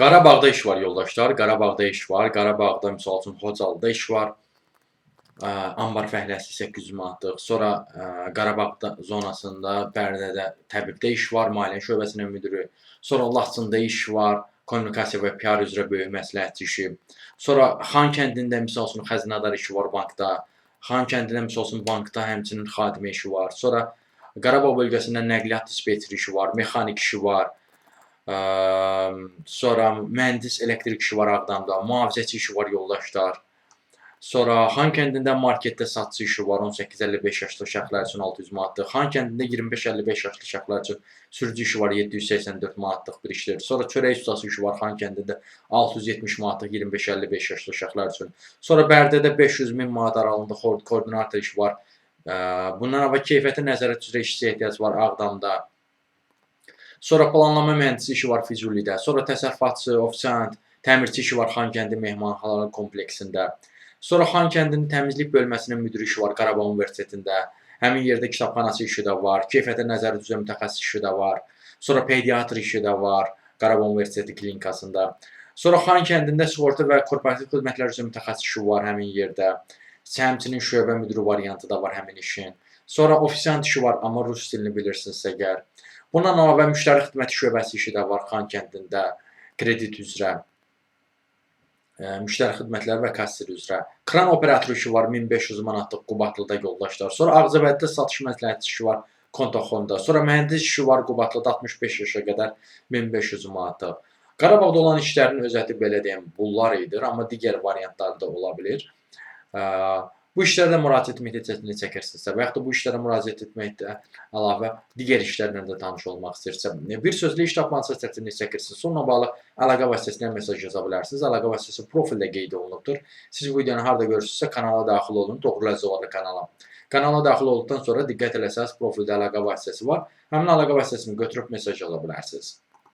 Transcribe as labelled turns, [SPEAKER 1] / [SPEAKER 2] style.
[SPEAKER 1] Qarabağda iş var yoldaşlar, Qarabağda iş var. Qarabağda misal üçün Xocalıda iş var. Anbar fəhləsi 800 manatlıq. Sonra Qarabağ zonasında Bərdədə təbibdə iş var, maliyyə şöbəsinin müdiri. Sonra Laçında iş var, kommunikasiya və PR üzrə böyük məsləhətçi işi. Sonra Xankəndində misal üçün xəzinədar işi var bankda. Xankəndində misal üçün bankda həmçinin xadimə işi var. Sonra Qarabağ bölgəsində nəqliyyat dispetçeri işi var, mexanik işi var. Sonra mühəndis elektrik işi var Ağdamda, mühafizəçi işi var yoldaşlar. Sonra Xankəndində marketdə satçı işi var, 18-55 yaşlı uşaqlar üçün 600 manatlıq. Xankəndində 25-55 yaşlı uşaqlar üçün sürücü işi var, 784 manatlıq bir işdir. Sonra çörək ustası işi var Xankəndində 670 manatlıq 25-55 yaşlı uşaqlar üçün. Sonra Bərdədə 500.000 manat aralığında koordinator işi var. Bundan əvvəl keyfiyyəti nəzarət üzrə işçiyə ehtiyac var Ağdamda. Sonra planlama mühəndisi işi var Füzulidə. Sonra təsərrüfatçı, ofisiant, təmirçi işi var Xankəndi mehmanxanaları kompleksində. Sonra Xankəndinin təmizlik bölməsinin müdiri işi var Qarabağ Universitetində. Həmin yerdə kitabxanaçı işi də var, keyfiyyətə nəzarət üzrə mütəxəssis işi də var. Sonra pediatr işi də var Qarabağ Universiteti klinikasında. Sonra Xankəndində sığorta və korporativ xidmətlər üzrə mütəxəssis işi var həmin yerdə. Həmçinin şöbə müdiri variantı da var həmin işin. Sonra ofisiant işi var, amma rus dilini bilirsinizsə əgər. Bundan əlavə müştəri xidməti şöbəsi işi də var Xankəndində, kredit üzrə. Müştəri xidmətləri və kasser üzrə. Kran operatoru işi var 1500 manatlıq Qubadlıda yoldaşlar. Sonra Ağcabədidə satış məsləhətçi işi var Kontoxonda. Sonra mühəndis işi var Qubadlıda 65 yaşa qədər 1500 manatlıq. Qarabağda olan işlərin özəti belə deyim, bunlar idi, amma digər variantlar da ola bilir. Bu işlərdə müraciət etməkdə çəkirsinizsə və yaxud da bu işlərə müraciət etməkdə əlavə digər işlərlə də tanış olmaq istəyirsə, bir sözlə iş tapmanızı çətinlik çəkirsiniz. Onunla bağlı əlaqə vasitəsilə mesaj yaza bilərsiniz. Əlaqə vasitəsi profildə qeyd olunubdur. Siz bu videonu harda görürsünüzsə kanala daxil olun, Toğrul Əzizov kanala. Kanala daxil olduqdan sonra diqqət eləsəz profildə əlaqə vasitəsi var. Həmin əlaqə vasitəsini götürüb mesaj yaza bilərsiniz.